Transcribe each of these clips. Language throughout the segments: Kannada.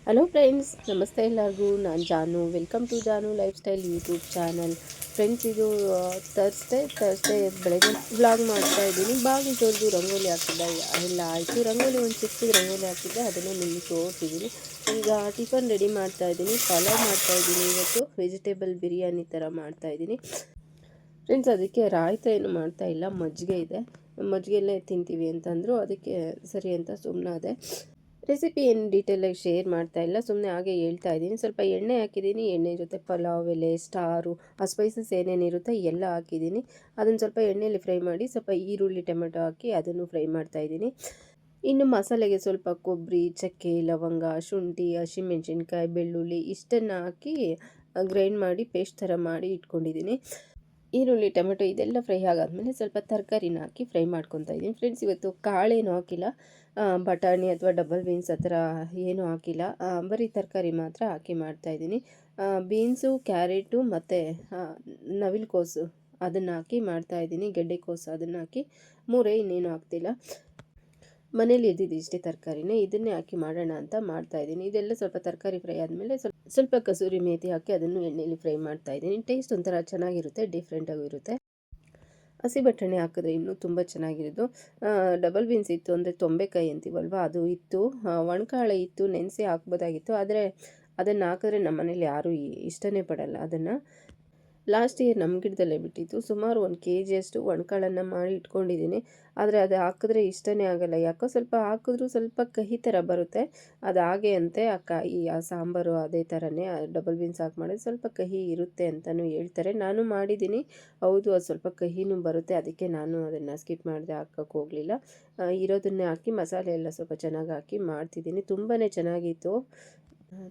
ಹಲೋ ಫ್ರೆಂಡ್ಸ್, ನಮಸ್ತೆ ಎಲ್ಲರಿಗೂ. ನಾನು ಜಾನು. Welcome to Janu life style YouTube channel. Friends, ಇದು ಥರ್ಸ್ಡೇ ಬೆಳಗ್ಗೆ ವ್ಲಾಗ್ ಮಾಡ್ತಾ ಇದ್ದೀನಿ. ಬಾಗಿಲು ತೊಳೆದು ರಂಗೋಲಿ ಹಾಕಿದ್ದೆ, ಎಲ್ಲ ಆಯಿತು. ರಂಗೋಲಿ ಒಂದು ಚಿಕ್ಕದು ರಂಗೋಲಿ ಹಾಕಿದ್ದೆ, ಅದನ್ನು ನಿಮಗೆ ತೋರಿಸಿದ್ದೀನಿ. ಈಗ ಟಿಫನ್ ರೆಡಿ ಮಾಡ್ತಾ ಇದ್ದೀನಿ. ಪಲಾವ್ ಮಾಡ್ತಾ ಇದ್ದೀನಿ. ಇವತ್ತು ವೆಜಿಟೇಬಲ್ ಬಿರಿಯಾನಿ ಥರ ಮಾಡ್ತಾ ಇದ್ದೀನಿ ಫ್ರೆಂಡ್ಸ್. ಅದಕ್ಕೆ ರಾಯ್ತ ಏನು ಮಾಡ್ತಾ ಇಲ್ಲ, ಮಜ್ಜಿಗೆ ಇದೆ. ಮಜ್ಜಿಗೆಲ್ಲೇ ತಿಂತೀವಿ ಅಂತಂದರು, ಅದಕ್ಕೆ ಸರಿ ಅಂತ ಸುಮ್ಮನಾದೆ. ರೆಸಿಪಿ ಏನು ಡೀಟೇಲಾಗಿ ಶೇರ್ ಮಾಡ್ತಾ ಇಲ್ಲ, ಸುಮ್ಮನೆ ಹಾಗೆ ಹೇಳ್ತಾ ಇದ್ದೀನಿ. ಸ್ವಲ್ಪ ಎಣ್ಣೆ ಹಾಕಿದ್ದೀನಿ. ಎಣ್ಣೆ ಜೊತೆ ಪಲಾವ್ ಎಲೆ, ಸ್ಟಾರು, ಆ ಸ್ಪೈಸಸ್ ಏನೇನಿರುತ್ತೆ ಎಲ್ಲ ಹಾಕಿದ್ದೀನಿ. ಅದನ್ನು ಸ್ವಲ್ಪ ಎಣ್ಣೆಯಲ್ಲಿ ಫ್ರೈ ಮಾಡಿ, ಸ್ವಲ್ಪ ಈರುಳ್ಳಿ ಟೊಮೆಟೊ ಹಾಕಿ ಅದನ್ನು ಫ್ರೈ ಮಾಡ್ತಾ ಇದ್ದೀನಿ. ಇನ್ನು ಮಸಾಲೆಗೆ ಸ್ವಲ್ಪ ಕೊಬ್ಬರಿ, ಚಕ್ಕೆ, ಲವಂಗ, ಶುಂಠಿ, ಹಸಿಮೆಣ್ಸಿನ್ಕಾಯಿ, ಬೆಳ್ಳುಳ್ಳಿ ಇಷ್ಟನ್ನು ಹಾಕಿ ಗ್ರೈಂಡ್ ಮಾಡಿ ಪೇಸ್ಟ್ ಥರ ಮಾಡಿ ಇಟ್ಕೊಂಡಿದ್ದೀನಿ. ಈರುಳ್ಳಿ ಟೊಮೆಟೊ ಇದೆಲ್ಲ ಫ್ರೈ ಆಗಾದ್ಮೇಲೆ ಸ್ವಲ್ಪ ತರಕಾರಿನ ಹಾಕಿ ಫ್ರೈ ಮಾಡ್ಕೊತಾ ಇದ್ದೀನಿ ಫ್ರೆಂಡ್ಸ್. ಇವತ್ತು ಕಾಳೇನು ಹಾಕಿಲ್ಲ, ಬಟಾಣಿ ಅಥವಾ ಡಬಲ್ ಬೀನ್ಸ್ ಆ ಥರ ಏನೂ ಹಾಕಿಲ್ಲ, ಬರೀ ತರಕಾರಿ ಮಾತ್ರ ಹಾಕಿ ಮಾಡ್ತಾಯಿದ್ದೀನಿ. ಬೀನ್ಸು, ಕ್ಯಾರೆಟು ಮತ್ತು ನವಿಲುಕೋಸು ಅದನ್ನು ಹಾಕಿ ಮಾಡ್ತಾಯಿದ್ದೀನಿ. ಗೆಡ್ಡೆಕೋಸು ಅದನ್ನು ಹಾಕಿ ಇನ್ನೇನು ಹಾಕ್ತಿಲ್ಲ. ಮನೇಲಿ ಇದ್ದಿದ್ದು ಇಷ್ಟೇ ತರಕಾರಿನೇ, ಇದನ್ನೇ ಹಾಕಿ ಮಾಡೋಣ ಅಂತ ಮಾಡ್ತಾಯಿದ್ದೀನಿ. ಇದೆಲ್ಲ ಸ್ವಲ್ಪ ತರಕಾರಿ ಫ್ರೈ ಆದಮೇಲೆ ಸ್ವಲ್ಪ ಕಸೂರಿ ಮೇಥಿ ಹಾಕಿ ಅದನ್ನು ಎಣ್ಣೆಯಲ್ಲಿ ಫ್ರೈ ಮಾಡ್ತಾಯಿದ್ದೀನಿ. ಟೇಸ್ಟ್ ಒಂಥರ ಚೆನ್ನಾಗಿರುತ್ತೆ, ಡಿಫ್ರೆಂಟಾಗೂ ಇರುತ್ತೆ. ಹಸಿ ಬಟಾಣಿ ಹಾಕಿದ್ರೆ ಇನ್ನೂ ತುಂಬ ಚೆನ್ನಾಗಿರೋದು. ಡಬಲ್ ಬೀನ್ಸ್ ಇತ್ತು ಅಂದರೆ ತೊಂಬೆಕಾಯಿ ಅಂತೀವಲ್ವ, ಅದು ಇತ್ತು. ಒಣಕಾಳು ಇತ್ತು, ನೆನೆಸಿ ಹಾಕ್ಬೋದಾಗಿತ್ತು. ಆದರೆ ಅದನ್ನು ಹಾಕಿದ್ರೆ ನಮ್ಮ ಮನೇಲಿ ಯಾರೂ ಇಷ್ಟನೇ ಪಡಲ್ಲ. ಅದನ್ನು ಲಾಸ್ಟ್ ಇಯರ್ ನಮ್ಮ ಗಿಡದಲ್ಲೇ ಬಿಟ್ಟಿತ್ತು. ಸುಮಾರು 1 kg ಅಷ್ಟು ಒಣಕಾಳನ್ನು ಮಾಡಿ ಇಟ್ಕೊಂಡಿದ್ದೀನಿ. ಆದರೆ ಅದು ಹಾಕಿದ್ರೆ ಇಷ್ಟನೇ ಆಗಲ್ಲ. ಯಾಕೋ ಸ್ವಲ್ಪ ಹಾಕಿದ್ರೂ ಸ್ವಲ್ಪ ಕಹಿ ಥರ ಬರುತ್ತೆ. ಅದು ಹಾಗೆ ಅಂತೆ. ಆ ಸಾಂಬಾರು ಅದೇ ಥರನೇ ಡಬಲ್ ಬೀನ್ಸ್ ಹಾಕಿ ಮಾಡಿದ್ರೆ ಸ್ವಲ್ಪ ಕಹಿ ಇರುತ್ತೆ ಅಂತಲೂ ಹೇಳ್ತಾರೆ. ನಾನು ಮಾಡಿದ್ದೀನಿ, ಹೌದು ಅದು ಸ್ವಲ್ಪ ಕಹಿನೂ ಬರುತ್ತೆ. ಅದಕ್ಕೆ ನಾನು ಅದನ್ನು ಸ್ಕಿಪ್ ಮಾಡಿದೆ, ಹಾಕೋಕ್ಕೆ ಹೋಗಲಿಲ್ಲ. ಇರೋದನ್ನೇ ಹಾಕಿ ಮಸಾಲೆ ಎಲ್ಲ ಸ್ವಲ್ಪ ಚೆನ್ನಾಗಿ ಹಾಕಿ ಮಾಡ್ತಿದ್ದೀನಿ. ತುಂಬಾ ಚೆನ್ನಾಗಿತ್ತು.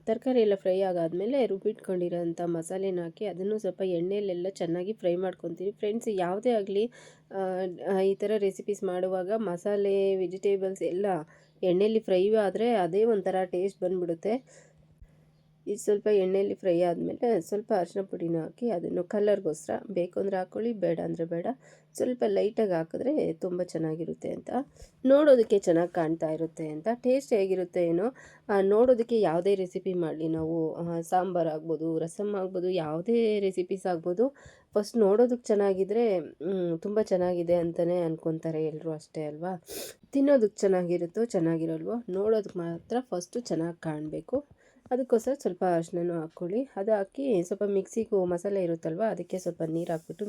ತರಕಾರಿ ಎಲ್ಲ ಫ್ರೈ ಆಗಾದಮೇಲೆ ರುಬ್ಬಿಟ್ಕೊಂಡಿರೋಂಥ ಮಸಾಲೆನ ಹಾಕಿ ಅದನ್ನು ಸ್ವಲ್ಪ ಎಣ್ಣೆಯಲ್ಲೆಲ್ಲ ಚೆನ್ನಾಗಿ ಫ್ರೈ ಮಾಡ್ಕೊತೀನಿ ಫ್ರೆಂಡ್ಸ್. ಯಾವುದೇ ಆಗಲಿ ಈ ಥರ ರೆಸಿಪೀಸ್ ಮಾಡುವಾಗ ಮಸಾಲೆ, ವೆಜಿಟೇಬಲ್ಸ್ ಎಲ್ಲ ಎಣ್ಣೆಯಲ್ಲಿ ಫ್ರೈ ಆದರೆ ಅದೇ ಒಂಥರ ಟೇಸ್ಟ್ ಬಂದುಬಿಡುತ್ತೆ. ಇದು ಸ್ವಲ್ಪ ಎಣ್ಣೆಯಲ್ಲಿ ಫ್ರೈ ಆದಮೇಲೆ ಸ್ವಲ್ಪ ಅರಿಶಿನ ಪುಡಿನ ಹಾಕಿ ಅದನ್ನು ಕಲರ್ಗೋಸ್ಕರ ಬೇಕು ಅಂದರೆ ಹಾಕ್ಕೊಳ್ಳಿ, ಬೇಡ ಅಂದರೆ ಬೇಡ, ಸ್ವಲ್ಪ ಲೈಟಾಗಿ ಹಾಕಿದ್ರೆ ತುಂಬ ಚೆನ್ನಾಗಿರುತ್ತೆ ಅಂತ, ನೋಡೋದಕ್ಕೆ ಚೆನ್ನಾಗಿ ಕಾಣ್ತಾ ಇರುತ್ತೆ ಅಂತ. ಟೇಸ್ಟ್ ಹೇಗಿರುತ್ತೆ ಏನೋ, ನೋಡೋದಕ್ಕೆ ಯಾವುದೇ ರೆಸಿಪಿ ಮಾಡಲಿ ನಾವು, ಸಾಂಬಾರು ಆಗ್ಬೋದು, ರಸಮ್ ಆಗ್ಬೋದು, ಯಾವುದೇ ರೆಸಿಪೀಸ್ ಆಗ್ಬೋದು, ಫಸ್ಟ್ ನೋಡೋದಕ್ಕೆ ಚೆನ್ನಾಗಿದ್ದರೆ ತುಂಬ ಚೆನ್ನಾಗಿದೆ ಅಂತಲೇ ಅಂದ್ಕೊತಾರೆ ಎಲ್ಲರೂ, ಅಷ್ಟೇ ಅಲ್ವಾ. ತಿನ್ನೋದಕ್ಕೆ ಚೆನ್ನಾಗಿರುತ್ತೋ ಚೆನ್ನಾಗಿರಲ್ವೋ, ನೋಡೋದಕ್ಕೆ ಮಾತ್ರ ಫಸ್ಟು ಚೆನ್ನಾಗಿ ಕಾಣಬೇಕು. ಅದಕ್ಕೋಸ್ಕರ ಸ್ವಲ್ಪ ಅರಿಶಿನನೂ ಹಾಕ್ಕೊಳ್ಳಿ. ಅದು ಹಾಕಿ ಸ್ವಲ್ಪ ಮಿಕ್ಸಿಗೂ ಮಸಾಲೆ ಇರುತ್ತಲ್ವ, ಅದಕ್ಕೆ ಸ್ವಲ್ಪ ನೀರು ಹಾಕ್ಬಿಟ್ಟು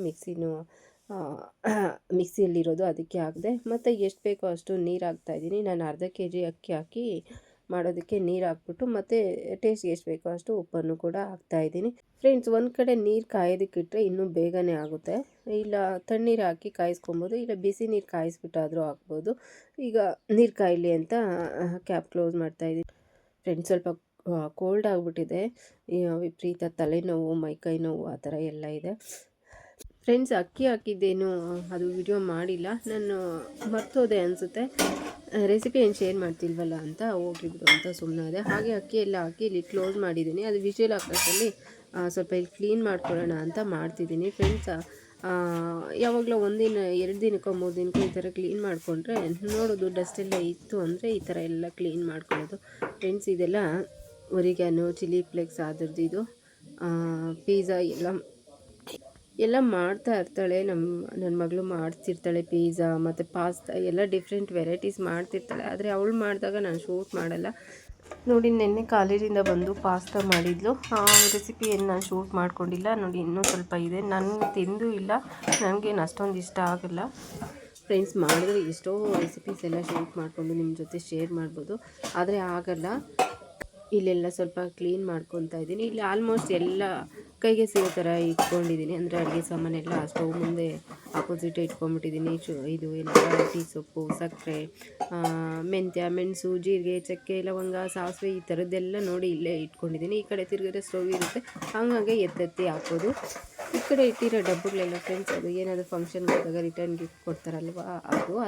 ಮಿಕ್ಸಿಯಲ್ಲಿರೋದು ಅದಕ್ಕೆ ಹಾಕಿದೆ. ಮತ್ತು ಎಷ್ಟು ಬೇಕೋ ಅಷ್ಟು ನೀರು ಹಾಕ್ತಾಯಿದ್ದೀನಿ. ನಾನು ಅರ್ಧ kg ಅಕ್ಕಿ ಹಾಕಿ ಮಾಡೋದಕ್ಕೆ ನೀರು ಹಾಕ್ಬಿಟ್ಟು ಮತ್ತು ಟೇಸ್ಟ್ಗೆ ಎಷ್ಟು ಬೇಕೋ ಅಷ್ಟು ಉಪ್ಪನ್ನು ಕೂಡ ಹಾಕ್ತಾಯಿದ್ದೀನಿ ಫ್ರೆಂಡ್ಸ್. ಒಂದು ಕಡೆ ನೀರು ಕಾಯೋದಕ್ಕಿಟ್ರೆ ಇನ್ನೂ ಬೇಗನೆ ಆಗುತ್ತೆ. ಇಲ್ಲ ತಣ್ಣೀರು ಹಾಕಿ ಕಾಯಿಸ್ಕೊಬೋದು, ಇಲ್ಲ ಬಿಸಿ ನೀರು ಕಾಯಿಸ್ಬಿಟ್ಟಾದರೂ ಹಾಕ್ಬೋದು. ಈಗ ನೀರು ಕಾಯಲಿ ಅಂತ ಕ್ಯಾಪ್ ಕ್ಲೋಸ್ ಮಾಡ್ತಾಯಿದ್ದೀನಿ ಫ್ರೆಂಡ್ಸ್. ಸ್ವಲ್ಪ ಕೋಲ್ಡ್ ಆಗಿಬಿಟ್ಟಿದೆ, ವಿಪರೀತ ತಲೆನೋವು, ಮೈಕೈ ನೋವು ಆ ಥರ ಎಲ್ಲ ಇದೆ ಫ್ರೆಂಡ್ಸ್. ಅಕ್ಕಿ ಹಾಕಿದ್ದೇನು ಅದು ವಿಡಿಯೋ ಮಾಡಿಲ್ಲ, ನಾನು ಮರ್ತೋದೆ ಅನಿಸುತ್ತೆ. ರೆಸಿಪಿ ಏನು ಶೇರ್ ಮಾಡ್ತಿಲ್ವಲ್ಲ ಅಂತ ಹೋಗ್ಲಿಬಿಡು ಅಂತ ಸುಮ್ಮನಾದೆ. ಹಾಗೆ ಅಕ್ಕಿ ಎಲ್ಲ ಹಾಕಿ ಇಲ್ಲಿ ಕ್ಲೋಸ್ ಮಾಡಿದ್ದೀನಿ. ಅದು ವಿಷಲ್ ಹಾಕೋಷ್ಟರಲ್ಲಿ ಸ್ವಲ್ಪ ಇಲ್ಲಿ ಕ್ಲೀನ್ ಮಾಡ್ಕೊಳ್ಳೋಣ ಅಂತ ಮಾಡ್ತಿದ್ದೀನಿ ಫ್ರೆಂಡ್ಸ್. ಯಾವಾಗಲೂ 1 ದಿನ 2 ದಿನಕ್ಕೋ 3 ದಿನಕ್ಕೋ ಈ ಥರ ಕ್ಲೀನ್ ಮಾಡಿಕೊಂಡ್ರೆ ನೋಡೋದು ಡಸ್ಟೆಲ್ಲ ಇತ್ತು ಅಂದರೆ ಈ ಥರ ಎಲ್ಲ ಕ್ಲೀನ್ ಮಾಡ್ಕೊಳ್ಳೋದು ಫ್ರೆಂಡ್ಸ್. ಇದೆಲ್ಲ ಒರಿಗ್ಯಾನೋ, ಚಿಲ್ಲಿ ಫ್ಲೇಕ್ಸ್ ಅದ್ರದ್ದು ಇದು ಪಿಜ್ಜಾ ಎಲ್ಲ ಮಾಡ್ತಾ ಇರ್ತಾಳೆ. ನನ್ನ ಮಗಳು ಮಾಡ್ತಿರ್ತಾಳೆ ಪಿಜ್ಜಾ ಮತ್ತು ಪಾಸ್ತಾ ಎಲ್ಲ ಡಿಫ್ರೆಂಟ್ ವೆರೈಟೀಸ್ ಮಾಡ್ತಿರ್ತಾಳೆ. ಆದರೆ ಅವಳು ಮಾಡಿದಾಗ ನಾನು ಶೂಟ್ ಮಾಡಲ್ಲ ನೋಡಿ. ನಿನ್ನೆ ಕಾಲೇಜಿಂದ ಬಂದು ಪಾಸ್ತಾ ಮಾಡಿದ್ಲು, ಆ ರೆಸಿಪಿಯನ್ನು ನಾನು ಶೂಟ್ ಮಾಡ್ಕೊಂಡಿಲ್ಲ ನೋಡಿ. ಇನ್ನೂ ಸ್ವಲ್ಪ ಇದೆ, ನನಗೆ ತಿಂದು ಇಲ್ಲ, ನನಗೇನು ಅಷ್ಟೊಂದು ಇಷ್ಟ ಆಗಲ್ಲ ಫ್ರೆಂಡ್ಸ್. ಮಾಡಿದ್ರೆ ಎಷ್ಟೋ ರೆಸಿಪೀಸ್ ಎಲ್ಲ ಶೂಟ್ ಮಾಡಿಕೊಂಡು ನಿಮ್ಮ ಜೊತೆ ಶೇರ್ ಮಾಡ್ಬೋದು, ಆದರೆ ಆಗಲ್ಲ. ಇಲ್ಲೆಲ್ಲ ಸ್ವಲ್ಪ ಕ್ಲೀನ್ ಮಾಡ್ಕೊತಾ ಇದ್ದೀನಿ. ಇಲ್ಲಿ ಆಲ್ಮೋಸ್ಟ್ ಎಲ್ಲ ಕೈಗೆ ಸಿಗೋ ಥರ ಇಟ್ಕೊಂಡಿದ್ದೀನಿ, ಅಂದರೆ ಅಡುಗೆ ಸಾಮಾನೆಲ್ಲ ಸ್ಟವ್ ಮುಂದೆ ಆಪೋಸಿಟ್ ಇಟ್ಕೊಂಡ್ಬಿಟ್ಟಿದ್ದೀನಿ. ಇದು ಏನು ಟೀ ಸೊಪ್ಪು, ಸಕ್ಕರೆ, ಮೆಂತ್ಯ, ಮೆಣಸು, ಜೀರಿಗೆ, ಚಕ್ಕೆ, ಲವಂಗ, ಸಾಸಿವೆ ಈ ಥರದ್ದೆಲ್ಲ ನೋಡಿ ಇಲ್ಲೇ ಇಟ್ಕೊಂಡಿದ್ದೀನಿ. ಈ ಕಡೆ ತಿರುಗಿದ್ರೆ ಸ್ಟವ್ ಇರುತ್ತೆ, ಹಂಗಾಗಿ ಎತ್ತೆತ್ತಿ ಹಾಕೋದು. ಈ ಕಡೆ ಇಟ್ಟಿರೋ ಡಬ್ಬಗಳೆಲ್ಲ ಫ್ರೆಂಡ್ಸ್, ಅದು ಏನಾದರೂ ಫಂಕ್ಷನ್ಗೆ ಹೋದಾಗ ರಿಟರ್ನ್ ಗಿಫ್ಟ್ ಕೊಡ್ತಾರಲ್ವ,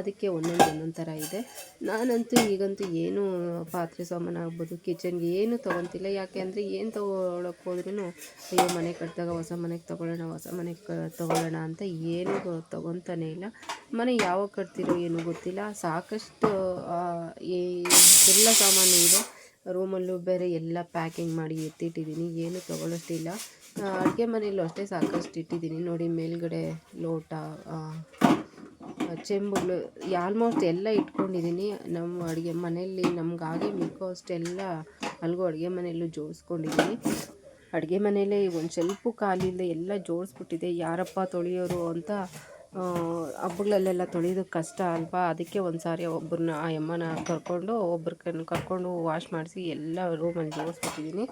ಅದಕ್ಕೆ ಒಂದೊಂದು ಥರ ಇದೆ. ನಾನಂತೂ ಈಗಂತೂ ಏನೂ ಪಾತ್ರೆ ಸಾಮಾನು ಆಗ್ಬೋದು, ಕಿಚನ್ಗೆ ಏನು ತೊಗೊತಿಲ್ಲ. ಯಾಕೆ ಅಂದರೆ ಏನು ತೊಗೊಳಕ್ಕೆ ಹೋದ್ರೂ ಅಯ್ಯೋ ಮನೆ ಕಟ್ಟಿದಾಗ ಹೊಸ ಮನೆಗೆ ತೊಗೊಳ್ಳೋಣ ಅಂತ ಏನೂ ತೊಗೊತಾನೇ ಇಲ್ಲ. ಮನೆ ಯಾವಾಗ ಕಟ್ತಿರೋ ಏನೂ ಗೊತ್ತಿಲ್ಲ. ಸಾಕಷ್ಟು ಎಲ್ಲ ಸಾಮಾನು ಇದೆ, ರೂಮಲ್ಲೂ ಬೇರೆ ಎಲ್ಲ ಪ್ಯಾಕಿಂಗ್ ಮಾಡಿ ಎತ್ತಿಟ್ಟಿದ್ದೀನಿ, ಏನು ತೊಗೊಳ್ಳೋಷ್ಟಿಲ್ಲ. ಅಡುಗೆ ಮನೆಯಲ್ಲೂ ಅಷ್ಟೇ ಸಾಕಷ್ಟು ಇಟ್ಟಿದ್ದೀನಿ ನೋಡಿ. ಮೇಲ್ಗಡೆ ಲೋಟ, ಚೆಂಬುಗಳು ಆಲ್ಮೋಸ್ಟ್ ಎಲ್ಲ ಇಟ್ಕೊಂಡಿದ್ದೀನಿ. ನಮ್ಮ ಅಡುಗೆ ಮನೆಯಲ್ಲಿ ನಮಗಾಗೆ ಮಿಕ್ಕೋ ಅಷ್ಟೆಲ್ಲ ಅಲ್ಲಿಗೂ ಅಡುಗೆ ಮನೆಯಲ್ಲೂ ಜೋಡಿಸ್ಕೊಂಡಿದ್ದೀನಿ. ಅಡುಗೆ ಮನೆಯಲ್ಲೇ ಒಂದು ಸ್ವಲ್ಪ ಖಾಲಿ ಇಲ್ಲ, ಎಲ್ಲ ಜೋಡಿಸ್ಬಿಟ್ಟಿದೆ. ಯಾರಪ್ಪ ತೊಳೆಯೋರು ಅಂತ ಹಬ್ಬಗಳಲ್ಲೆಲ್ಲ ತೊಳೆಯೋದಕ್ಕೆ ಕಷ್ಟ ಅಲ್ವಾ, ಅದಕ್ಕೆ ಒಂದು ಸಾರಿ ಒಬ್ಬರನ್ನ ಆ ಅಮ್ಮನ ಕರ್ಕೊಂಡು ವಾಶ್ ಮಾಡಿಸಿ ಎಲ್ಲ ರೂಮಲ್ಲಿ ಜೋಡಿಸ್ಬಿಟ್ಟಿದ್ದೀನಿ.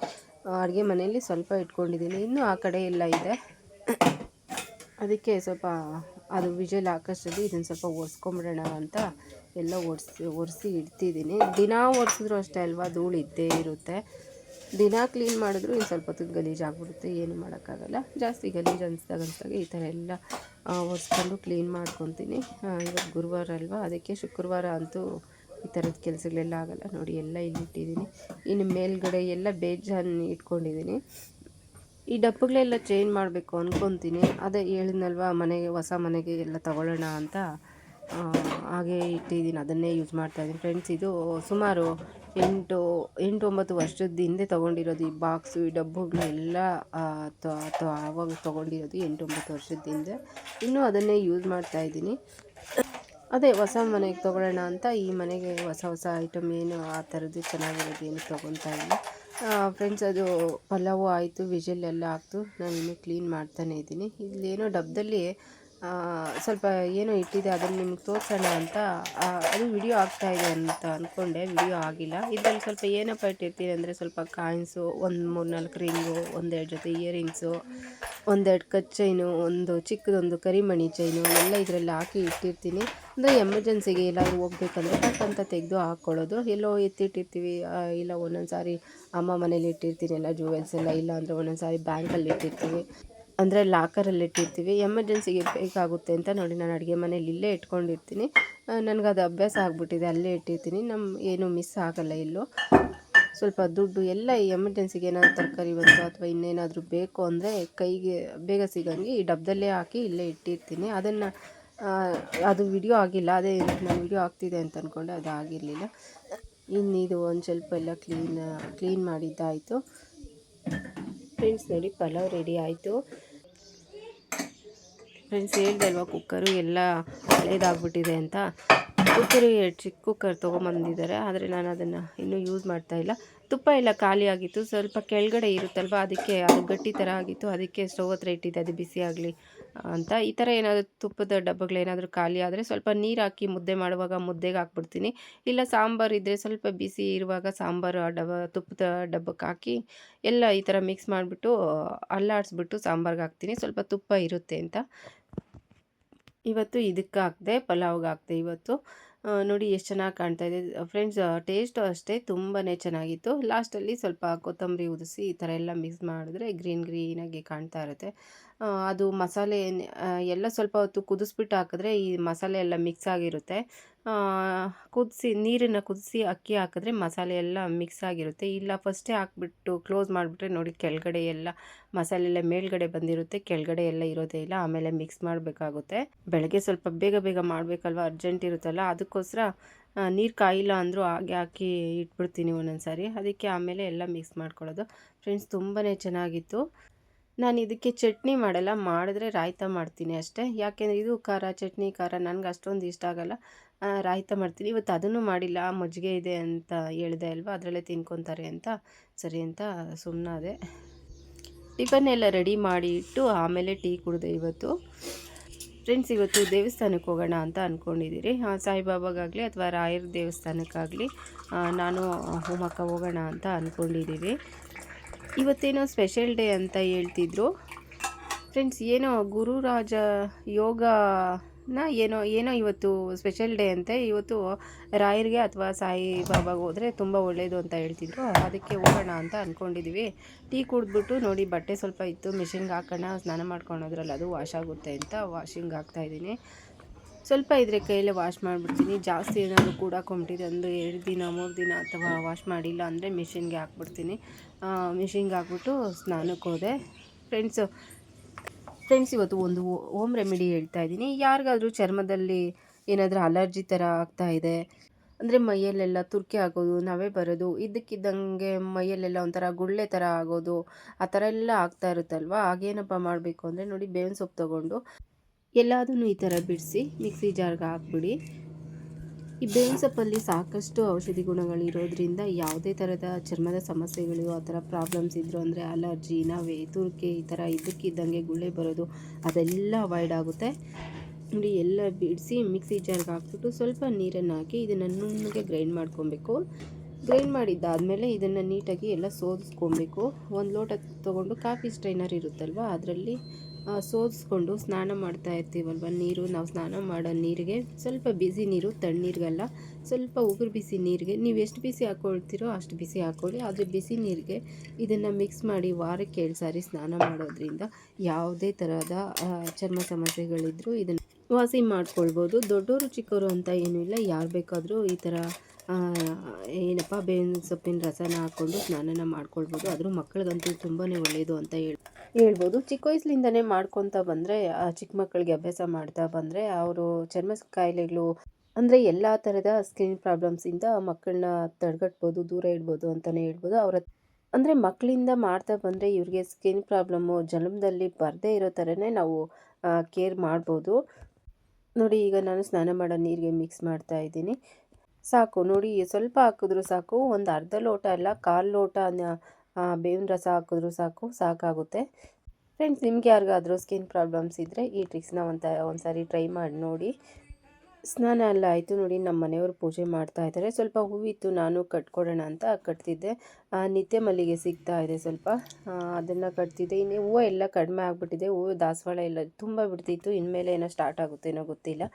ಅಡುಗೆ ಮನೆಯಲ್ಲಿ ಸ್ವಲ್ಪ ಇಟ್ಕೊಂಡಿದ್ದೀನಿ, ಇನ್ನೂ ಆ ಕಡೆ ಎಲ್ಲ ಇದೆ. ಅದಕ್ಕೆ ಸ್ವಲ್ಪ ಅದು ವಿಜಲ್ ಹಾಕೋಷ್ಟರಲ್ಲಿ ಇದನ್ನು ಸ್ವಲ್ಪ ಒರೆಸ್ಕೊಂಬಿಡೋಣ ಅಂತ ಎಲ್ಲ ಒರೆಸಿ ಇಡ್ತಿದ್ದೀನಿ. ದಿನ ಒರೆಸಿದ್ರು ಅಷ್ಟೇ ಅಲ್ವಾ, ಧೂಳು ಇದ್ದೇ ಇರುತ್ತೆ. ದಿನ ಕ್ಲೀನ್ ಮಾಡಿದ್ರು ಇನ್ನು ಸ್ವಲ್ಪ ಹೊತ್ತಿಗೆ ಗಲೀಜಾಗ್ಬಿಡುತ್ತೆ, ಏನು ಮಾಡೋಕ್ಕಾಗಲ್ಲ. ಜಾಸ್ತಿ ಗಲೀಜು ಅನಿಸ್ದಾಗ ಈ ಥರ ಎಲ್ಲ ಒರೆಸ್ಕೊಂಡು ಕ್ಲೀನ್ ಮಾಡ್ಕೊತೀನಿ. ಇವತ್ತು ಗುರುವಾರ ಅಲ್ವಾ, ಅದಕ್ಕೆ ಶುಕ್ರವಾರ ಅಂತೂ ಈ ಥರದ ಕೆಲಸಗಳೆಲ್ಲ ಆಗೋಲ್ಲ ನೋಡಿ. ಎಲ್ಲ ಇಲ್ಲಿ ಇಟ್ಟಿದ್ದೀನಿ. ಇನ್ನು ಮೇಲ್ಗಡೆ ಎಲ್ಲ ಬೇಜಾನ್ ಇಟ್ಕೊಂಡಿದ್ದೀನಿ. ಈ ಡಬ್ಬಗಳೆಲ್ಲ ಚೇಂಜ್ ಮಾಡಬೇಕು ಅಂದ್ಕೊತೀನಿ. ಅದೇ ಹೇಳಿದ್ನಲ್ವ, ಹೊಸ ಮನೆಗೆ ಎಲ್ಲ ತಗೊಳ್ಳೋಣ ಅಂತ ಹಾಗೆ ಇಟ್ಟಿದ್ದೀನಿ, ಅದನ್ನೇ ಯೂಸ್ ಮಾಡ್ತಾಯಿದ್ದೀನಿ. ಫ್ರೆಂಡ್ಸ್, ಇದು ಸುಮಾರು 8-9 ವರ್ಷದ ಹಿಂದೆ ತೊಗೊಂಡಿರೋದು. ಈ ಬಾಕ್ಸು, ಈ ಡಬ್ಬಗಳೆಲ್ಲ ಆವಾಗ ತೊಗೊಂಡಿರೋದು 8-9 ವರ್ಷದ ಹಿಂದೆ. ಇನ್ನೂ ಅದನ್ನೇ ಯೂಸ್ ಮಾಡ್ತಾಯಿದ್ದೀನಿ. ಅದೇ ಹೊಸ ಮನೆಗೆ ತೊಗೊಳ್ಳೋಣ ಅಂತ ಈ ಮನೆಗೆ ಹೊಸ ಐಟಮ್ ಏನು ಆ ಥರದ್ದು ಚೆನ್ನಾಗಿರೋದು ಏನು ತೊಗೊತಾ ಇಲ್ಲ. ಫ್ರೆಂಡ್ಸ್, ಅದು ಪಲಾವು ಆಯಿತು, ವಿಜಿಲ್ ಎಲ್ಲ ಆಗ್ತು. ನಾನು ಇನ್ನೂ ಕ್ಲೀನ್ ಮಾಡ್ತಾನೇ ಇದ್ದೀನಿ. ಇಲ್ಲೇನೋ ಡಬ್ಬದಲ್ಲಿ ಸ್ವಲ್ಪ ಏನೋ ಇಟ್ಟಿದೆ, ಅದನ್ನು ನಿಮ್ಗೆ ತೋರಿಸೋಣ ಅಂತ ಅದು ವಿಡಿಯೋ ಆಗ್ತಾಯಿದೆ ಅಂತ ಅಂದ್ಕೊಂಡೆ. ವಿಡಿಯೋ ಆಗಿಲ್ಲ. ಇದರಲ್ಲಿ ಸ್ವಲ್ಪ ಏನಪ್ಪ ಇಟ್ಟಿರ್ತೀನಿ ಅಂದರೆ, ಸ್ವಲ್ಪ ಕಾಯಿನ್ಸು, ಒಂದು 3-4 ರಿಂಗು, 1-2 ಜೊತೆ ಇಯರಿಂಗ್ಸು, 1-2 ಕಚ್ ಚೈನು, ಒಂದು ಚಿಕ್ಕದೊಂದು ಕರಿಮಣಿ ಚೈನು ಎಲ್ಲ ಇದರಲ್ಲಿ ಹಾಕಿ ಇಟ್ಟಿರ್ತೀನಿ. ಅಂದರೆ ಎಮರ್ಜೆನ್ಸಿಗೆ ಎಲ್ಲಾದರೂ ಹೋಗ್ಬೇಕಂದ್ರೆ ಟಕ್ಕಂತ ತೆಗೆದು ಹಾಕ್ಕೊಳ್ಳೋದು. ಎಲ್ಲೋ ಎತ್ತಿಟ್ಟಿರ್ತೀವಿ, ಇಲ್ಲ ಒಂದೊಂದು ಸಾರಿ ಅಮ್ಮ ಮನೇಲಿ ಇಟ್ಟಿರ್ತೀನಿ ಎಲ್ಲ ಜುವೆಲ್ಸ್ ಎಲ್ಲ, ಇಲ್ಲ ಅಂದರೆ ಒಂದೊಂದು ಸಾರಿ ಬ್ಯಾಂಕಲ್ಲಿ ಇಟ್ಟಿರ್ತೀವಿ, ಅಂದರೆ ಲಾಕರಲ್ಲಿ ಇಟ್ಟಿರ್ತೀವಿ. ಎಮರ್ಜೆನ್ಸಿಗೆ ಬೇಕಾಗುತ್ತೆ ಅಂತ ನೋಡಿ ನಾನು ಅಡುಗೆ ಮನೇಲಿ ಇಲ್ಲೇ ಇಟ್ಕೊಂಡಿರ್ತೀನಿ. ನನಗದು ಅಭ್ಯಾಸ ಆಗಿಬಿಟ್ಟಿದೆ, ಅಲ್ಲೇ ಇಟ್ಟಿರ್ತೀನಿ. ಏನು ಮಿಸ್ ಆಗೋಲ್ಲ ಎಲ್ಲೂ. ಸ್ವಲ್ಪ ದುಡ್ಡು ಎಲ್ಲ ಎಮರ್ಜೆನ್ಸಿಗೆ ಏನಾದರೂ ತರಕಾರಿ ಬಂತು ಅಥವಾ ಇನ್ನೇನಾದರೂ ಬೇಕು ಅಂದರೆ ಕೈಗೆ ಬೇಗ ಸಿಗೋಂಗೆ ಈ ಡಬ್ಬದಲ್ಲೇ ಹಾಕಿ ಇಲ್ಲೇ ಇಟ್ಟಿರ್ತೀನಿ. ಅದು ವಿಡಿಯೋ ಆಗಿಲ್ಲ, ಅದೇ ನಾನು ವಿಡಿಯೋ ಆಗ್ತಿದೆ ಅಂತ ಅಂದ್ಕೊಂಡೆ, ಅದು ಆಗಿರಲಿಲ್ಲ. ಇನ್ನಿದು ಒಂದು ಸ್ವಲ್ಪ ಎಲ್ಲ ಕ್ಲೀನ್ ಮಾಡಿದ್ದಾಯಿತು. ಫ್ರೆಂಡ್ಸ್ ನೋಡಿ, ಪಲಾವ್ ರೆಡಿ ಆಯಿತು. ಫ್ರೆಂಡ್ಸ್, ಹೇಳ್ದೆ ಅಲ್ವಾ ಕುಕ್ಕರು ಎಲ್ಲ ಹಳೇದಾಗ್ಬಿಟ್ಟಿದೆ ಅಂತ. ಕುಕ್ಕರು ಚಿಕ್ಕ ಕುಕ್ಕರ್ ತೊಗೊಂಬಂದಿದ್ದಾರೆ, ಆದರೆ ನಾನು ಅದನ್ನು ಇನ್ನೂ ಯೂಸ್ ಮಾಡ್ತಾಯಿಲ್ಲ. ತುಪ್ಪ ಎಲ್ಲ ಖಾಲಿ ಆಗಿತ್ತು, ಸ್ವಲ್ಪ ಕೆಳಗಡೆ ಇರುತ್ತಲ್ವ, ಅದಕ್ಕೆ ಅದು ಗಟ್ಟಿ ಥರ ಆಗಿತ್ತು. ಅದಕ್ಕೆ ಸ್ಟವ್ ಹತ್ರ ಇಟ್ಟಿದ್ದೆ, ಅದು ಬಿಸಿ ಆಗಲಿ ಅಂತ. ಈ ಥರ ಏನಾದರೂ ತುಪ್ಪದ ಡಬ್ಬಗಳೇನಾದರೂ ಖಾಲಿ ಆದರೆ ಸ್ವಲ್ಪ ನೀರು ಹಾಕಿ ಮುದ್ದೆ ಮಾಡುವಾಗ ಮುದ್ದೆಗೆ ಹಾಕ್ಬಿಡ್ತೀನಿ. ಇಲ್ಲ ಸಾಂಬಾರು ಇದ್ದರೆ ಸ್ವಲ್ಪ ಬಿಸಿ ಇರುವಾಗ ಸಾಂಬಾರು ತುಪ್ಪದ ಡಬ್ಬಕ್ಕೆ ಹಾಕಿ ಎಲ್ಲ ಈ ಥರ ಮಿಕ್ಸ್ ಮಾಡಿಬಿಟ್ಟು ಅಲ್ಲಾಡಿಸ್ಬಿಟ್ಟು ಸಾಂಬಾರ್ಗೆ ಹಾಕ್ತೀನಿ, ಸ್ವಲ್ಪ ತುಪ್ಪ ಇರುತ್ತೆ ಅಂತ. ಇವತ್ತು ಇದಕ್ಕೆ ಹಾಕಿದೆ, ಪಲಾವ್ಗೆ ಹಾಕಿದೆ ಇವತ್ತು. ನೋಡಿ ಎಷ್ಟು ಚೆನ್ನಾಗಿ ಕಾಣ್ತಾಯಿದೆ ಫ್ರೆಂಡ್ಸ್. ಟೇಸ್ಟು ಅಷ್ಟೇ ತುಂಬಾ ಚೆನ್ನಾಗಿತ್ತು. ಲಾಸ್ಟಲ್ಲಿ ಸ್ವಲ್ಪ ಕೊತ್ತಂಬರಿ ಉದಿಸಿ ಈ ಥರ ಎಲ್ಲ ಮಿಕ್ಸ್ ಮಾಡಿದ್ರೆ ಗ್ರೀನಾಗಿ ಕಾಣ್ತಾ ಇರುತ್ತೆ. ಅದು ಮಸಾಲೆ ಎಲ್ಲ ಸ್ವಲ್ಪ ಹೊತ್ತು ಕುದಿಸ್ಬಿಟ್ಟು ಹಾಕಿದ್ರೆ ಈ ಮಸಾಲೆ ಎಲ್ಲ ಮಿಕ್ಸ್ ಆಗಿರುತ್ತೆ. ನೀರನ್ನು ಕುದಿಸಿ ಅಕ್ಕಿ ಹಾಕಿದ್ರೆ ಮಸಾಲೆ ಎಲ್ಲ ಮಿಕ್ಸ್ ಆಗಿರುತ್ತೆ. ಇಲ್ಲ ಫಸ್ಟೇ ಹಾಕ್ಬಿಟ್ಟು ಕ್ಲೋಸ್ ಮಾಡಿಬಿಟ್ರೆ ನೋಡಿ, ಕೆಳಗಡೆ ಎಲ್ಲ ಮಸಾಲೆ ಎಲ್ಲ ಮೇಲ್ಗಡೆ ಬಂದಿರುತ್ತೆ, ಕೆಳಗಡೆ ಎಲ್ಲ ಇರೋದೇ ಇಲ್ಲ. ಆಮೇಲೆ ಮಿಕ್ಸ್ ಮಾಡಬೇಕಾಗುತ್ತೆ. ಬೆಳಗ್ಗೆ ಸ್ವಲ್ಪ ಬೇಗ ಮಾಡಬೇಕಲ್ವ, ಅರ್ಜೆಂಟ್ ಇರುತ್ತಲ್ಲ, ಅದಕ್ಕೋಸ್ಕರ ನೀರು ಕಾಯಿಲ್ಲ ಅಂದರೂ ಹಾಗೆ ಹಾಕಿ ಇಟ್ಬಿಡ್ತೀನಿ ಒಂದೊಂದು ಸಾರಿ. ಅದಕ್ಕೆ ಆಮೇಲೆ ಎಲ್ಲ ಮಿಕ್ಸ್ ಮಾಡ್ಕೊಳ್ಳೋದು. ಫ್ರೆಂಡ್ಸ್, ತುಂಬಾ ಚೆನ್ನಾಗಿತ್ತು. ನಾನು ಇದಕ್ಕೆ ಚಟ್ನಿ ಮಾಡಲ್ಲ, ಮಾಡಿದ್ರೆ ರಾಯ್ತ ಮಾಡ್ತೀನಿ ಅಷ್ಟೇ. ಯಾಕೆಂದರೆ ಇದು ಚಟ್ನಿ ಖಾರ ನನಗೆ ಅಷ್ಟೊಂದು ಇಷ್ಟ ಆಗಲ್ಲ. ರಾಯ್ತ ಮಾಡ್ತೀನಿ. ಇವತ್ತು ಅದನ್ನು ಮಾಡಿಲ್ಲ, ಮಜ್ಜಿಗೆ ಇದೆ ಅಂತ ಹೇಳಿದೆ ಅಲ್ವಾ, ಅದರಲ್ಲೇ ತಿನ್ಕೊತಾರೆ ಅಂತ ಸರಿ ಅಂತ ಸುಮ್ಮನಾದೆ. ಟಿಫನ್ ಎಲ್ಲ ರೆಡಿ ಮಾಡಿ ಇಟ್ಟು ಆಮೇಲೆ ಟೀ ಕುಡಿದೆ ಇವತ್ತು. ಫ್ರೆಂಡ್ಸ್, ಇವತ್ತು ದೇವಸ್ಥಾನಕ್ಕೆ ಹೋಗೋಣ ಅಂತ ಅಂದ್ಕೊಂಡಿದ್ದೀರಿ. ಸಾಯಿಬಾಬಾಗಾಗಲಿ ಅಥವಾ ರಾಯರ ದೇವಸ್ಥಾನಕ್ಕಾಗಲಿ ನಾನು ಹೋಮಕ್ಕ ಹೋಗೋಣ ಅಂತ ಅಂದ್ಕೊಂಡಿದ್ದೀವಿ. ಇವತ್ತೇನೋ ಸ್ಪೆಷಲ್ ಡೇ ಅಂತ ಹೇಳ್ತಿದ್ರು ಫ್ರೆಂಡ್ಸ್. ಏನೋ ಗುರುರಾಜ ಯೋಗನ ಏನೋ ಇವತ್ತು ಸ್ಪೆಷಲ್ ಡೇ ಅಂತೆ. ಇವತ್ತು ರಾಯರಿಗೆ ಅಥವಾ ಸಾಯಿಬಾಬಾಗೆ ಹೋದರೆ ತುಂಬ ಒಳ್ಳೆಯದು ಅಂತ ಹೇಳ್ತಿದ್ರು. ಅದಕ್ಕೆ ಹೋಗೋಣ ಅಂತ ಅಂದ್ಕೊಂಡಿದ್ದೀವಿ. ಟೀ ಕುಡಿದ್ಬಿಟ್ಟು ನೋಡಿ, ಬಟ್ಟೆ ಸ್ವಲ್ಪ ಇತ್ತು ಮಿಷಿನ್ಗೆ ಹಾಕೋಣ, ಸ್ನಾನ ಮಾಡ್ಕೊಳೋದ್ರಲ್ಲಿ ಅದು ವಾಶ್ ಆಗುತ್ತೆ ಅಂತ ವಾಷಿಂಗ್ ಹಾಕ್ತಾಯಿದ್ದೀನಿ. ಸ್ವಲ್ಪ ಇದ್ರೆ ಕೈಯಲ್ಲೇ ವಾಶ್ ಮಾಡಿಬಿಡ್ತೀನಿ. ಜಾಸ್ತಿ ಏನಾದರೂ ಕೂಡಾಕೊಂಬಿಟ್ಟಿದೆ ಅಂದರೆ 2 ದಿನ 3 ದಿನ ಅಥವಾ ವಾಶ್ ಮಾಡಿಲ್ಲ ಅಂದರೆ ಮಿಷಿನ್ಗೆ ಹಾಕ್ಬಿಡ್ತೀನಿ. ಮಿಷಿನ್ಗೆ ಹಾಕ್ಬಿಟ್ಟು ಸ್ನಾನಕ್ಕೆ ಹೋದೆ. ಫ್ರೆಂಡ್ಸ್, ಇವತ್ತು ಒಂದು ಹೋಮ್ ರೆಮಿಡಿ ಹೇಳ್ತಾ ಇದ್ದೀನಿ. ಯಾರಿಗಾದರೂ ಚರ್ಮದಲ್ಲಿ ಏನಾದರೂ ಅಲರ್ಜಿ ಥರ ಆಗ್ತಾಯಿದೆ, ಅಂದರೆ ಮೈಯಲ್ಲೆಲ್ಲ ತುರ್ಕೆ ಆಗೋದು, ನವೆ ಬರೋದು, ಇದ್ದಕ್ಕಿದ್ದಂಗೆ ಮೈಯಲ್ಲೆಲ್ಲ ಒಂಥರ ಗುಳ್ಳೆ ಥರ ಆಗೋದು, ಆ ಥರ ಎಲ್ಲ ಆಗ್ತಾ ಇರುತ್ತಲ್ವ. ಆಗೇನಪ್ಪ ಮಾಡಬೇಕು ಅಂದರೆ ನೋಡಿ, ಬೇವಿನ ಸೊಪ್ಪು ತೊಗೊಂಡು ಎಲ್ಲದನ್ನು ಈ ಥರ ಬಿಡಿಸಿ ಮಿಕ್ಸಿ ಜಾರ್ಗೆ ಹಾಕ್ಬಿಡಿ. ಈ ಬೇವಿನ ಸೊಪ್ಪಲ್ಲಿ ಸಾಕಷ್ಟು ಔಷಧಿ ಗುಣಗಳಿರೋದ್ರಿಂದ ಯಾವುದೇ ಥರದ ಚರ್ಮದ ಸಮಸ್ಯೆಗಳು, ಆ ಥರ ಪ್ರಾಬ್ಲಮ್ಸ್ ಇದ್ದರು ಅಂದರೆ ಅಲರ್ಜಿ, ನವೆ, ತುರ್ಕೆ ಈ ಥರ ಇದ್ದಕ್ಕಿದ್ದಂಗೆ ಗುಳ್ಳೆ ಬರೋದು ಅದೆಲ್ಲ ಅವಾಯ್ಡ್ ಆಗುತ್ತೆ. ನೋಡಿ, ಎಲ್ಲ ಬಿಡಿಸಿ ಮಿಕ್ಸಿ ಜಾರ್ಗೆ ಹಾಕ್ಬಿಟ್ಟು ಸ್ವಲ್ಪ ನೀರನ್ನು ಹಾಕಿ ಇದನ್ನು ನುಣ್ಣಗೆ ಗ್ರೈಂಡ್ ಮಾಡ್ಕೊಬೇಕು. ಗ್ರೈಂಡ್ ಮಾಡಿದ್ದಾದಮೇಲೆ ಇದನ್ನು ನೀಟಾಗಿ ಎಲ್ಲ ಸೋದಿಸ್ಕೊಬೇಕು. ಒಂದು ಲೋಟ ತೊಗೊಂಡು ಕಾಫಿ ಸ್ಟ್ರೈನರ್ ಇರುತ್ತಲ್ವ, ಅದರಲ್ಲಿ ಸೋದಿಸ್ಕೊಂಡು ಸ್ನಾನ ಮಾಡ್ತಾ ಇರ್ತೀವಲ್ವ, ನೀರು ನಾವು ಸ್ನಾನ ಮಾಡೋ ನೀರಿಗೆ ಸ್ವಲ್ಪ ಬಿಸಿ ನೀರು, ತಣ್ಣೀರಿಗಲ್ಲ, ಸ್ವಲ್ಪ ಉಗುರು ಬಿಸಿ ನೀರಿಗೆ ನೀವು ಎಷ್ಟು ಬಿಸಿ ಹಾಕ್ಕೊಳ್ತೀರೋ ಅಷ್ಟು ಬಿಸಿ ಹಾಕ್ಕೊಳ್ಳಿ. ಆದರೆ ಬಿಸಿ ನೀರಿಗೆ ಇದನ್ನು ಮಿಕ್ಸ್ ಮಾಡಿ ವಾರಕ್ಕೆ 2 ಸಾರಿ ಸ್ನಾನ ಮಾಡೋದ್ರಿಂದ ಯಾವುದೇ ಥರದ ಚರ್ಮ ಸಮಸ್ಯೆಗಳಿದ್ದರೂ ಇದನ್ನು ವಾಸಿ ಮಾಡ್ಕೊಳ್ಬೋದು. ದೊಡ್ಡವರು ಚಿಕ್ಕವರು ಅಂತ ಏನೂ ಇಲ್ಲ, ಯಾರು ಬೇಕಾದರೂ ಈ ಥರ ಏನಪ್ಪ ಬೇವಿನ ಸೊಪ್ಪಿನ ರಸನ ಹಾಕ್ಕೊಂಡು ಸ್ನಾನನ ಮಾಡ್ಕೊಳ್ಬೋದು. ಆದರೂ ಮಕ್ಕಳಿಗಂತೂ ತುಂಬಾ ಒಳ್ಳೆಯದು ಅಂತ ಹೇಳ್ಬೋದು. ಚಿಕ್ಕ ವಯಸ್ಸಿನಿಂದನೇ ಮಾಡ್ಕೊತಾ ಬಂದರೆ, ಚಿಕ್ಕ ಮಕ್ಕಳಿಗೆ ಅಭ್ಯಾಸ ಮಾಡ್ತಾ ಬಂದರೆ ಅವರು ಚರ್ಮ ಕಾಯಿಲೆಗಳು ಅಂದರೆ ಎಲ್ಲ ಥರದ ಸ್ಕಿನ್ ಪ್ರಾಬ್ಲಮ್ಸಿಂದ ಮಕ್ಕಳನ್ನ ತಡೆಗಟ್ಬೋದು, ದೂರ ಇಡ್ಬೋದು ಅಂತಲೇ ಹೇಳ್ಬೋದು. ಅಂದರೆ ಮಕ್ಕಳಿಂದ ಮಾಡ್ತಾ ಬಂದರೆ ಇವ್ರಿಗೆ ಸ್ಕಿನ್ ಪ್ರಾಬ್ಲಮ್ಮು ಜನ್ಮದಲ್ಲಿ ಬರದೇ ಇರೋ ಥರನೇ ನಾವು ಕೇರ್ ಮಾಡ್ಬೋದು. ನೋಡಿ, ಈಗ ನಾನು ಸ್ನಾನ ಮಾಡೋ ನೀರಿಗೆ ಮಿಕ್ಸ್ ಮಾಡ್ತಾ ಇದ್ದೀನಿ. ಸಾಕು ನೋಡಿ, ಸ್ವಲ್ಪ ಹಾಕಿದ್ರೂ ಸಾಕು, ಒಂದು ಅರ್ಧ ಲೋಟ ಅಲ್ಲ, 1/4 ಲೋಟ ಬೇವಿನ ರಸ ಹಾಕಿದ್ರೂ ಸಾಕಾಗುತ್ತೆ. ಫ್ರೆಂಡ್ಸ್, ನಿಮ್ಗೆ ಯಾರಿಗಾದರೂ ಸ್ಕಿನ್ ಪ್ರಾಬ್ಲಮ್ಸ್ ಇದ್ದರೆ ಈ ಟ್ರಿಕ್ಸ್ನ ಒಂದು ಸಾರಿ ಟ್ರೈ ಮಾಡಿ ನೋಡಿ. ಸ್ನಾನ ಎಲ್ಲ ಆಯಿತು. ನೋಡಿ, ನಮ್ಮ ಮನೆಯವರು ಪೂಜೆ ಮಾಡ್ತಾ ಇದ್ದಾರೆ. ಸ್ವಲ್ಪ ಹೂವಿತ್ತು, ನಾನು ಕಟ್ಕೊಡೋಣ ಅಂತ ಕಟ್ತಿದ್ದೆ. ನಿತ್ಯ ಮಲ್ಲಿಗೆ ಸಿಗ್ತಾ ಇದೆ, ಸ್ವಲ್ಪ ಅದನ್ನು ಕಟ್ತಿದ್ದೆ. ಇನ್ನು ಹೂವು ಎಲ್ಲ ಕಡಿಮೆ ಆಗಿಬಿಟ್ಟಿದೆ, ಹೂವು ದಾಸವಾಳ ಎಲ್ಲ ತುಂಬ ಬಿಡ್ತಿತ್ತು. ಇನ್ಮೇಲೆ ಏನೋ ಸ್ಟಾರ್ಟ್ ಆಗುತ್ತೇನೋ ಗೊತ್ತಿಲ್ಲ.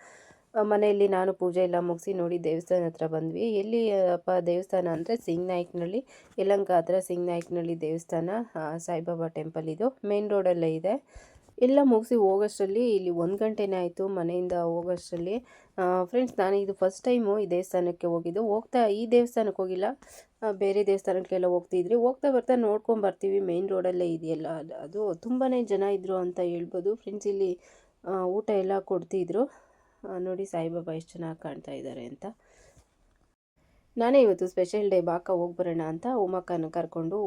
ಮನೆಯಲ್ಲಿ ನಾನು ಪೂಜೆ ಎಲ್ಲ ಮುಗಿಸಿ ನೋಡಿ ದೇವಸ್ಥಾನ ಹತ್ರ ಬಂದ್ವಿ. ಎಲ್ಲಿ ಅಪ್ಪ ದೇವಸ್ಥಾನ ಅಂದರೆ ಸಿಂಗನಾಯಕನಹಳ್ಳಿ, ಯಲಹಂಕ ಹತ್ರ ಸಿಂಗನಾಯಕನಹಳ್ಳಿ ದೇವಸ್ಥಾನ, ಸಾಯಿಬಾಬಾ ಟೆಂಪಲ್. ಇದು ಮೇನ್ ರೋಡಲ್ಲೇ ಇದೆ. ಎಲ್ಲ ಮುಗಿಸಿ ಹೋಗೋಷ್ಟರಲ್ಲಿ ಇಲ್ಲಿ 1 ಗಂಟೆನೇ ಆಯಿತು ಮನೆಯಿಂದ ಹೋಗೋಷ್ಟರಲ್ಲಿ. ಫ್ರೆಂಡ್ಸ್, ನಾನು ಇದು ಫಸ್ಟ್ ಟೈಮು ಈ ದೇವಸ್ಥಾನಕ್ಕೆ ಹೋಗಿದ್ದು. ಈ ದೇವಸ್ಥಾನಕ್ಕೆ ಹೋಗಿಲ್ಲ, ಬೇರೆ ದೇವಸ್ಥಾನಕ್ಕೆಲ್ಲ ಹೋಗ್ತಾ ಬರ್ತಾ ನೋಡ್ಕೊಂಬರ್ತೀವಿ. ಮೇನ್ ರೋಡಲ್ಲೇ ಇದೆಯಲ್ಲ, ಅದು ತುಂಬಾ ಜನ ಇದ್ದರು ಅಂತ ಹೇಳ್ಬೋದು. ಫ್ರೆಂಡ್ಸ್, ಇಲ್ಲಿ ಊಟ ಎಲ್ಲ ಕೊಡ್ತಿದ್ರು. ನೋಡಿ ಸಾಯಿಬಾಬಾ ಎಷ್ಟು ಚೆನ್ನಾಗಿ ಕಾಣ್ತಾ ಇದ್ದಾರೆ ಅಂತ. ನಾನೇ ಇವತ್ತು ಸ್ಪೆಷಲ್ ಡೇ ಹೋಗಿ ಬರೋಣ ಅಂತ ಉಮಾಕನ ಕರ್ಕೊಂಡು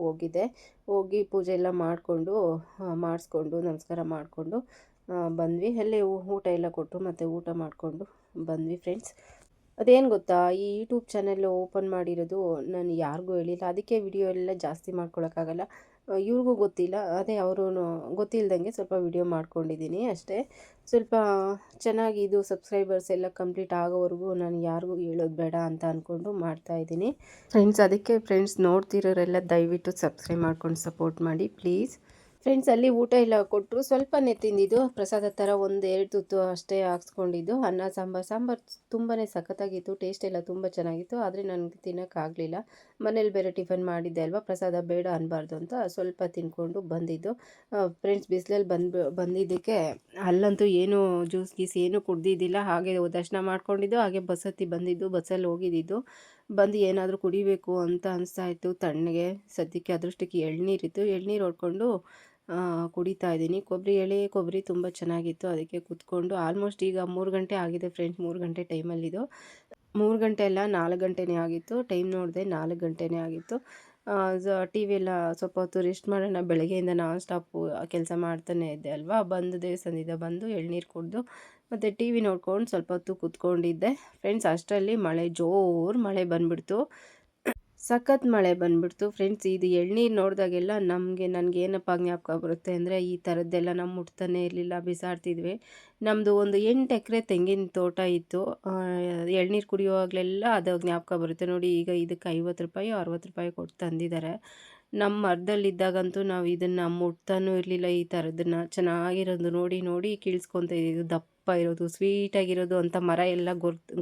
ಹೋಗಿ ಪೂಜೆ ಎಲ್ಲ ಮಾಡಿಸ್ಕೊಂಡು ನಮಸ್ಕಾರ ಮಾಡಿಕೊಂಡು ಬಂದ್ವಿ. ಅಲ್ಲೇ ಊಟ ಎಲ್ಲ ಕೊಟ್ಟರು, ಮತ್ತು ಊಟ ಮಾಡಿಕೊಂಡು ಬಂದ್ವಿ. ಫ್ರೆಂಡ್ಸ್, ಅದೇನು ಗೊತ್ತಾ, ಈ ಯೂಟ್ಯೂಬ್ ಚಾನೆಲ್ ಓಪನ್ ಮಾಡಿರೋದು ನಾನು ಯಾರಿಗೂ ಹೇಳಿಲ್ಲ. ಅದಕ್ಕೆ ವಿಡಿಯೋ ಎಲ್ಲ ಜಾಸ್ತಿ ಮಾಡ್ಕೊಳಕ್ಕಾಗಲ್ಲ, ಇವ್ರಿಗೂ ಗೊತ್ತಿಲ್ಲ. ಅದೇ ಅವರು ಗೊತ್ತಿಲ್ಲದಂಗೆ ಸ್ವಲ್ಪ ವಿಡಿಯೋ ಮಾಡ್ಕೊಂಡಿದ್ದೀನಿ ಅಷ್ಟೇ. ಸ್ವಲ್ಪ ಚೆನ್ನಾಗಿ ಇದು ಸಬ್ಸ್ಕ್ರೈಬರ್ಸ್ ಎಲ್ಲ ಕಂಪ್ಲೀಟ್ ಆಗೋವರೆಗೂ ನಾನು ಯಾರಿಗೂ ಹೇಳೋದು ಬೇಡ ಅಂತ ಅಂದ್ಕೊಂಡು ಮಾಡ್ತಾಯಿದ್ದೀನಿ. ಫ್ರೆಂಡ್ಸ್, ಅದಕ್ಕೆ ಫ್ರೆಂಡ್ಸ್ ನೋಡ್ತಿರೋರೆಲ್ಲ ದಯವಿಟ್ಟು ಸಬ್ಸ್ಕ್ರೈಬ್ ಮಾಡ್ಕೊಂಡು ಸಪೋರ್ಟ್ ಮಾಡಿ ಪ್ಲೀಸ್. ಫ್ರೆಂಡ್ಸ್, ಅಲ್ಲಿ ಊಟ ಎಲ್ಲ ಕೊಟ್ಟರು, ಸ್ವಲ್ಪನೇ ತಿಂದಿದ್ದು, ಪ್ರಸಾದ ಥರ 1-2 ತುತ್ತು ಅಷ್ಟೇ ಹಾಕ್ಸ್ಕೊಂಡಿದ್ದು. ಅನ್ನ ಸಾಂಬಾರು ತುಂಬಾ ಸಖತ್ತಾಗಿತ್ತು, ಟೇಸ್ಟ್ ಎಲ್ಲ ತುಂಬ ಚೆನ್ನಾಗಿತ್ತು. ಆದರೆ ನನಗೆ ತಿನ್ನೋಕ್ಕಾಗಲಿಲ್ಲ. ಮನೇಲಿ ಬೇರೆ ಟಿಫನ್ ಮಾಡಿದ್ದೆ ಅಲ್ವಾ, ಪ್ರಸಾದ ಬೇಡ ಅನ್ನಬಾರ್ದು ಅಂತ ಸ್ವಲ್ಪ ತಿನ್ಕೊಂಡು ಬಂದಿದ್ದು. ಫ್ರೆಂಡ್ಸ್, ಬಿಸಿಲಲ್ಲಿ ಬಂದಿದ್ದಕ್ಕೆ ಅಲ್ಲಂತೂ ಏನೂ ಜ್ಯೂಸ್ ಗೀಸ್ ಏನೂ ಕುಡ್ದಿದ್ದಿಲ್ಲ. ಹಾಗೆ ದರ್ಶನ ಮಾಡ್ಕೊಂಡಿದ್ದು, ಹಾಗೆ ಬಸ್ ಹತ್ತಿ ಬಂದಿದ್ದು, ಬಸ್ಸಲ್ಲಿ ಹೋಗಿದ್ದಿದ್ದು. ಬಂದು ಏನಾದರೂ ಕುಡಿಬೇಕು ಅಂತ ಅನಿಸ್ತಾ ಇತ್ತು ತಣ್ಣಗೆ. ಸದ್ಯಕ್ಕೆ ಅದೃಷ್ಟಕ್ಕೆ ಎಳ್ನೀರಿತ್ತು, ಎಳ್ನೀರು ಹೊಡ್ಕೊಂಡು ಕುಡಿತಾ ಇದ್ದೀನಿ. ಎಳೆ ಕೊಬ್ಬರಿ ತುಂಬ ಚೆನ್ನಾಗಿತ್ತು, ಅದಕ್ಕೆ ಕೂತ್ಕೊಂಡು ಆಲ್ಮೋಸ್ಟ್ ಈಗ 3 ಗಂಟೆ ಆಗಿದೆ ಫ್ರೆಂಡ್ಸ್. 3 ಗಂಟೆ ಟೈಮಲ್ಲಿದ್ದು, 3 ಗಂಟೆ ಅಲ್ಲ 4 ಗಂಟೆನೇ ಆಗಿತ್ತು. ಟೈಮ್ ನೋಡಿದೆ 4 ಗಂಟೆನೇ ಆಗಿತ್ತು. ಟಿ ವಿ ಎಲ್ಲ ಸ್ವಲ್ಪ ಹೊತ್ತು ರೆಸ್ಟ್ ಮಾಡೋಣ, ಬೆಳಗ್ಗೆಯಿಂದ ನಾನ್ ಸ್ಟಾಪು ಕೆಲಸ ಮಾಡ್ತಾನೆ ಇದ್ದೆ ಅಲ್ವಾ. ದೇವಸ್ಥಾನದಿಂದ ಬಂದು ಎಳ್ನೀರು ಕುಡಿದು ಮತ್ತು ಟಿ ವಿ ನೋಡ್ಕೊಂಡು ಸ್ವಲ್ಪ ಹೊತ್ತು ಕೂತ್ಕೊಂಡಿದ್ದೆ. ಫ್ರೆಂಡ್ಸ್, ಅಷ್ಟರಲ್ಲಿ ಜೋರು ಮಳೆ ಬಂದುಬಿಡ್ತು, ಸಖತ್ ಮಳೆ ಬಂದುಬಿಡ್ತು. ಫ್ರೆಂಡ್ಸ್, ಇದು ಎಳ್ನೀರು ನೋಡಿದಾಗೆಲ್ಲ ನನಗೇನಪ್ಪ ಜ್ಞಾಪಕ ಬರುತ್ತೆ ಅಂದರೆ, ಈ ಥರದ್ದೆಲ್ಲ ನಾವು ಮುಟ್ತಾನೆ ಇರಲಿಲ್ಲ, ಬಿಸಾಡ್ತಿದ್ವಿ. ನಮ್ಮದು ಒಂದು 8 ಎಕರೆ ತೆಂಗಿನ ತೋಟ ಇತ್ತು. ಎಳ್ನೀರು ಕುಡಿಯುವಾಗಲೆಲ್ಲ ಅದು ಜ್ಞಾಪಕ ಬರುತ್ತೆ. ನೋಡಿ, ಈಗ ಇದಕ್ಕೆ 50 ರೂಪಾಯಿ 60 ರೂಪಾಯಿ ಕೊಟ್ಟು ತಂದಿದ್ದಾರೆ. ನಮ್ಮ ಮರದಲ್ಲಿದ್ದಾಗಂತೂ ನಾವು ಇದನ್ನು ಮುಟ್ತಾನೂ ಇರಲಿಲ್ಲ. ಈ ಥರದನ್ನು ಚೆನ್ನಾಗಿರೋದು ನೋಡಿ ಕೀಳ್ಸ್ಕೊತ ಇದ್ದಿದ್ದು, ದಪ್ಪ ಇರೋದು, ಸ್ವೀಟಾಗಿರೋದು ಅಂತ. ಮರ ಎಲ್ಲ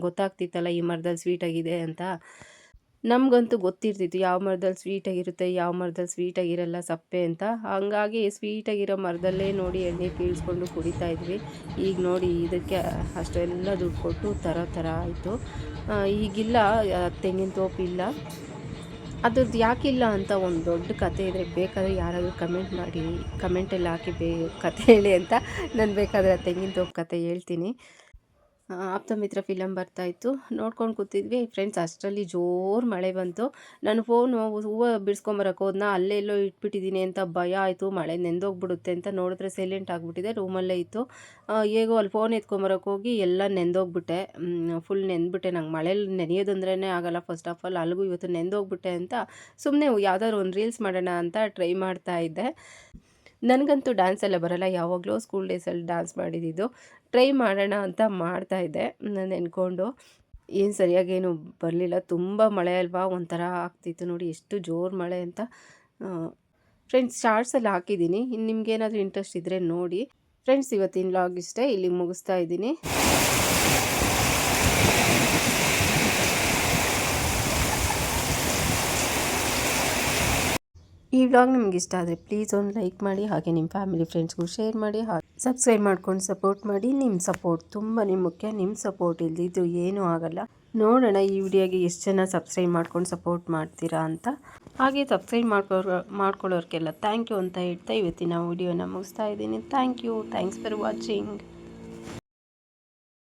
ಗೊತ್ತಾಗ್ತಿತ್ತಲ್ಲ ಈ ಮರದಲ್ಲಿ ಸ್ವೀಟಾಗಿದೆ ಅಂತ. ನಮಗಂತೂ ಗೊತ್ತಿರ್ತಿತ್ತು ಯಾವ ಮರದಲ್ಲಿ ಸ್ವೀಟಾಗಿರುತ್ತೆ, ಯಾವ ಮರದಲ್ಲಿ ಸ್ವೀಟಾಗಿರಲ್ಲ, ಸಪ್ಪೆ ಅಂತ. ಹಂಗಾಗಿ ಸ್ವೀಟಾಗಿರೋ ಮರದಲ್ಲೇ ನೋಡಿ ಎಳ್ನೀರು ಕೀಳ್ಸ್ಕೊಂಡು ಕುಡಿತಾ ಇದ್ವಿ. ಈಗ ನೋಡಿ, ಇದಕ್ಕೆ ಅಷ್ಟೆಲ್ಲ ದುಡ್ಡು ಕೊಟ್ಟು ಥರ ಆಯಿತು. ಈಗಿಲ್ಲ, ತೆಂಗಿನ ತೋಪಿಲ್ಲ. ಅದ್ರದ್ದು ಯಾಕಿಲ್ಲ ಅಂತ ಒಂದು ದೊಡ್ಡ ಕತೆ ಇದ್ದರೆ ಬೇಕಾದರೆ ಯಾರಾದರೂ ಕಮೆಂಟ್ ಮಾಡಿ, ಕಮೆಂಟಲ್ಲಿ ಹಾಕಿ ಕತೆ ಹೇಳಿ ಅಂತ. ನಾನು ಬೇಕಾದರೆ ತೆಂಗಿನ ತೋಪು ಕತೆ ಹೇಳ್ತೀನಿ. ಆಪ್ತಮಿತ್ರ ಫಿಲಮ್ ಬರ್ತಾಯಿತ್ತು, ನೋಡ್ಕೊಂಡು ಕೂತಿದ್ವಿ ಫ್ರೆಂಡ್ಸ್. ಅಷ್ಟರಲ್ಲಿ ಜೋರು ಮಳೆ ಬಂತು. ನಾನು ಫೋನು ಹೂವು ಬಿಡಿಸ್ಕೊಂಬರಕ್ಕೆ ಹೋದ್ನ, ಅಲ್ಲೆಲ್ಲೋ ಇಟ್ಬಿಟ್ಟಿದ್ದೀನಿ ಅಂತ ಭಯ ಆಯಿತು. ಮಳೆ ನೆಂದೋಗ್ಬಿಡುತ್ತೆ ಅಂತ ನೋಡಿದ್ರೆ ಸೈಲೆಂಟ್ ಆಗಿಬಿಟ್ಟಿದೆ, ರೂಮಲ್ಲೇ ಇತ್ತು. ಹೇಗೋ ಅಲ್ಲಿ ಫೋನ್ ಎತ್ಕೊಂಬರಕ್ಕೆ ಹೋಗಿ ಎಲ್ಲ ನೆಂದೋಗ್ಬಿಟ್ಟೆ, ಫುಲ್ ನೆಂದ್ಬಿಟ್ಟೆ. ನಂಗೆ ಮಳೇಲಿ ನೆನೆಯೋದಂದ್ರೇ ಆಗಲ್ಲ ಫಸ್ಟ್ ಆಫ್ ಆಲ್, ಅಲ್ಲಿಗೂ ಇವತ್ತು ನೆಂದೋಗ್ಬಿಟ್ಟೆ ಅಂತ ಸುಮ್ಮನೆ ಯಾವ್ದಾದ್ರು ಒಂದು ರೀಲ್ಸ್ ಮಾಡೋಣ ಅಂತ ಟ್ರೈ ಮಾಡ್ತಾ ಇದ್ದೆ. ನನಗಂತೂ ಡ್ಯಾನ್ಸ್ ಎಲ್ಲ ಬರೋಲ್ಲ, ಯಾವಾಗಲೂ ಸ್ಕೂಲ್ ಡೇಸಲ್ಲಿ ಡ್ಯಾನ್ಸ್ ಮಾಡಿದ್ದು. ಟ್ರೈ ಮಾಡೋಣ ಅಂತ ಮಾಡ್ತಾಯಿದ್ದೆ ನಾನು ನೆನ್ಕೊಂಡು. ಏನು ಸರಿಯಾಗೇನು ಬರಲಿಲ್ಲ, ತುಂಬ ಮಳೆ ಅಲ್ವಾ, ಒಂಥರ ಆಗ್ತಿತ್ತು. ನೋಡಿ ಎಷ್ಟು ಜೋರು ಮಳೆ ಅಂತ. ಫ್ರೆಂಡ್ಸ್, ಶಾರ್ಟ್ಸಲ್ಲಿ ಹಾಕಿದ್ದೀನಿ, ಇನ್ನು ನಿಮ್ಗೇನಾದರೂ ಇಂಟ್ರೆಸ್ಟ್ ಇದ್ದರೆ ನೋಡಿ. ಫ್ರೆಂಡ್ಸ್, ಇವತ್ತಿನ ವ್ಲಾಗ್ ಇಷ್ಟೇ, ಇಲ್ಲಿಗೆ ಮುಗಿಸ್ತಾ ಇದ್ದೀನಿ. ಈ ವ್ಲಾಗ್ ನಿಮ್ಗೆ ಇಷ್ಟ ಆದರೆ ಪ್ಲೀಸ್ ಒಂದು ಲೈಕ್ ಮಾಡಿ, ಹಾಗೆ ನಿಮ್ಮ ಫ್ಯಾಮಿಲಿ ಫ್ರೆಂಡ್ಸ್ಗೂ ಶೇರ್ ಮಾಡಿ, ಹಾಗೆ ಸಬ್ಸ್ಕ್ರೈಬ್ ಮಾಡ್ಕೊಂಡು ಸಪೋರ್ಟ್ ಮಾಡಿ. ನಿಮ್ಮ ಸಪೋರ್ಟ್ ತುಂಬಾ ಮುಖ್ಯ, ನಿಮ್ಮ ಸಪೋರ್ಟ್ ಇಲ್ಲದಿದ್ದು ಏನೂ ಆಗಲ್ಲ. ನೋಡೋಣ ಈ ವಿಡಿಯೋಗೆ ಎಷ್ಟು ಜನ ಸಬ್ಸ್ಕ್ರೈಬ್ ಮಾಡ್ಕೊಂಡು ಸಪೋರ್ಟ್ ಮಾಡ್ತೀರಾ ಅಂತ. ಹಾಗೆ ಸಬ್ಸ್ಕ್ರೈಬ್ ಮಾಡ್ಕೊಳ್ಳೋರ್ಗೆಲ್ಲ ಥ್ಯಾಂಕ್ ಯು ಅಂತ ಹೇಳ್ತಾ ಇವತ್ತಿನ ವಿಡಿಯೋನ ಮುಗಿಸ್ತಾ ಇದ್ದೀನಿ. Thank you, thanks for watching.